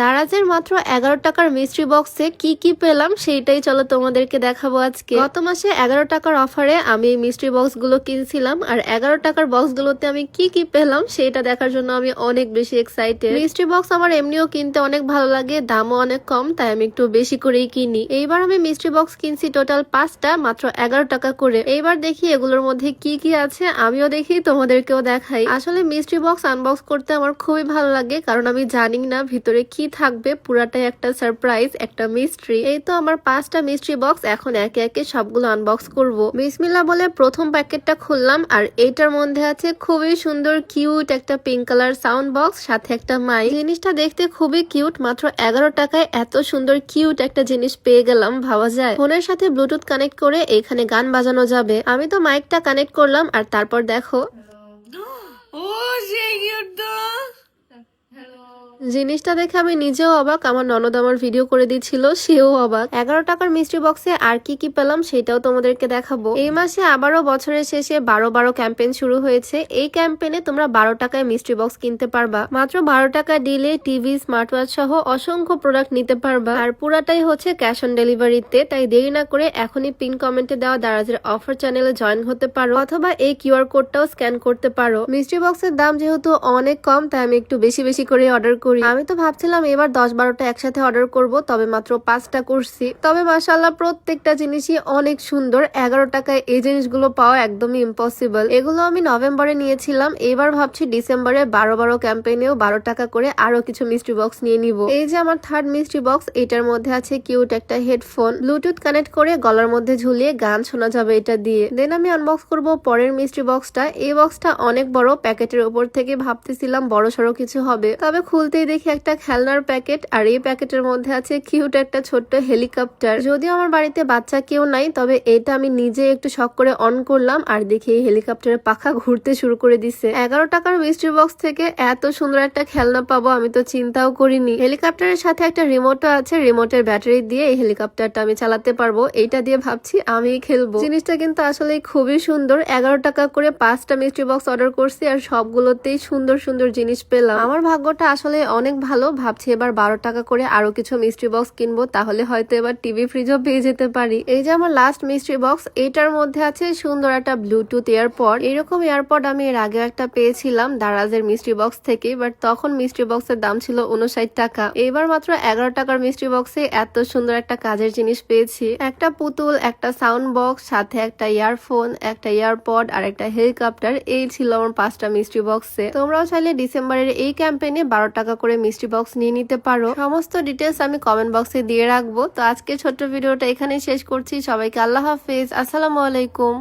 দারাজের মাত্র 11 টাকার মিস্ট্রি বক্সে কি কি পেলাম সেইটাই চলো তোমাদেরকে দেখাবো আজকে। গত মাসে 11 টাকার অফারে আমি এই মিস্ট্রি বক্স গুলো কিনছিলাম, আর 11 টাকার বক্স গুলোতে আমি কি কি পেলাম সেটা দেখার জন্য আমি অনেক বেশি এক্সাইটেড। মিস্ট্রি বক্স আমার এমনিও কিনতে অনেক ভালো লাগে, দামও অনেক কম, তাই আমি একটু বেশি করেই কিনি। এইবার আমি মিস্ট্রি বক্স কিনছি টোটাল 5টা, মাত্র 11 টাকা করে। এইবার দেখি এগুলোর মধ্যে কি কি আছে, আমিও দেখি তোমাদেরকেও দেখাই। আসলে মিস্ট্রি বক্স আনবক্স করতে আমার খুবই ভালো লাগে, কারণ আমি জানি না ভিতরে কি থাকবে, পুরাটাই একটা সারপ্রাইজ, একটা মিস্ট্রি। এই তো আমার 5টা মিস্ট্রি বক্স, এখন একে একে সবগুলো আনবক্স করব। বিসমিল্লাহ বলে প্রথম প্যাকেটটা খুললাম, আর এইটার মধ্যে আছে খুবই সুন্দর কিউট একটা পিঙ্ক কালার সাউন্ড বক্স, সাথে একটা মাইক। জিনিসটা দেখতে খুবই কিউট, মাত্র 11 টাকায় এত সুন্দর কিউট একটা জিনিস পেয়ে গেলাম, ভাবা যায়। ফোনের সাথে ব্লুটুথ কানেক্ট করে এখানে গান বাজানো যাবে। আমি তো মাইকটা কানেক্ট করলাম, আর তারপর দেখো জিনিসটা দেখে আমি নিজেও অবাক, আমার ননদ আমার ভিডিও করে দিচ্ছিল, সেও অবাক। 11 টাকার মিস্ট্রি বক্সে আর কি কি পেলাম সেটাও তোমাদেরকে দেখাবো। এই মাসে আবারও বছরের শেষে 12-12 ক্যাম্পেইন শুরু হয়েছে। এই ক্যাম্পেইনে তোমরা 12 টাকায় মিস্ট্রি বক্স কিনতে পারবা। মাত্র 12 টাকা দিলে টিভি, স্মার্ট ওয়াচ সহ অসংখ্য প্রোডাক্ট নিতে পারবা, আর পুরাটাই হচ্ছে ক্যাশ অন ডেলিভারিতে। তাই দেরি না করে এখনই পিন কমেন্টে দেওয়া দারাজের অফার চ্যানেলে জয়েন হতে পারো, অথবা এই কিউআর কোডটাও স্ক্যান করতে পারো। মিস্ট্রি বক্সের দাম যেহেতু অনেক কম, তাই আমি একটু বেশি বেশি করে অর্ডার করি। আমি তো ভাবছিলাম এবার 10-12টা একসাথে অর্ডার করব, তবে মাত্র 5টা করছি। তবে মাশাআল্লাহ প্রত্যেকটা জিনিসই অনেক সুন্দর। 11 টাকায় এই জিনিসগুলো পাওয়া একদমই ইম্পসিবল। এগুলো আমি নভেম্বরে নিয়েছিলাম, এবার ভাবছি ডিসেম্বরে 12-12 ক্যাম্পেইনেও 12 টাকা করে আরো কিছু মিস্ট্রি বক্স নিয়ে নিব। এই যে আমার থার্ড মিস্ট্রি বক্স, এটার মধ্যে আছে কিউট একটা হেডফোন, ব্লুটুথ কানেক্ট করে গলার মধ্যে ঝুলিয়ে গান শোনা যাবে এটা দিয়ে। দেন আমি আনবক্স করব পরের মিস্ট্রি বক্সটা। এই বক্সটা অনেক বড়, প্যাকেটের উপর থেকে ভাবতেছিলাম বড় সড়ো কিছু হবে, তবে খুলতেই দেখি একটা খেলনার প্যাকেট, আর এই প্যাকেটের মধ্যে আছে কিউট একটা ছোট্ট হেলিকপ্টার। যদিও আমার বাড়িতে বাচ্চা কেউ নাই, তবে এটা আমি নিজে একটু শখ করে অন করলাম, আর দেখি এই হেলিকপ্টারের পাখা ঘুরতে শুরু করে দিছে। 11 টাকার মিস্ট্রি বক্স থেকে এত সুন্দর একটা খেলনা পাবো আমি তো চিন্তাও করিনি। হেলিকপ্টারের সাথে একটা রিমোটও আছে, রিমোটের ব্যাটারি দিয়ে এই হেলিকপ্টারটা আমি চালাতে পারবো। এইটা দিয়ে ভাবছি আমি খেলবো। জিনিসটা কিন্তু আসলে খুবই সুন্দর। 11 টাকা করে 5টা মিস্ট্রি বক্স অর্ডার করছি, আর সবগুলোতেই সুন্দর সুন্দর জিনিস পেলাম। আমার ভাগ্যটা আসলে অনেক ভালো। ভাবছি এবার 12 টাকা করে আরো কিছু মিস্ট্রি বক্স কিনবো, তাহলে হয়তো এবার টিভি ফ্রিজও পেয়ে যেতে পারি। এই যে আমার লাস্ট মিস্ট্রি বক্স, এটার মধ্যে আছে সুন্দর একটা ব্লুটুথ এয়ারপড। এরকম এয়ারপড আমি এর আগে একটা পেয়েছিলাম দারাজের মিস্ট্রি বক্স থেকে, বাট তখন মিস্ট্রি বক্সের দাম ছিল 59 টাকা। এবার মাত্র 11 টাকার মিস্ট্রি বক্সে এত সুন্দর একটা কাজের জিনিস পেয়েছি। একটা পুতুল, একটা সাউন্ড বক্স, সাথে একটা ইয়ারফোন, একটা এয়ারপড, আর একটা হেলিকপ্টার। এই ছিল আমার 5টা মিস্ট্রি বক্সে। তোমরাও চাইলে ডিসেম্বরের এই ক্যাম্পেইনে 12 টাকা করে মিস্ট্রি বক্স নিয়ে নিতে পারো। সমস্ত ডিটেলস আমি কমেন্ট বক্সে দিয়ে রাখবো। তো আজকে ছোট্ট ভিডিওটা এখানেই শেষ করছি। সবাইকে আল্লাহ হাফেজ, আসসালামু আলাইকুম।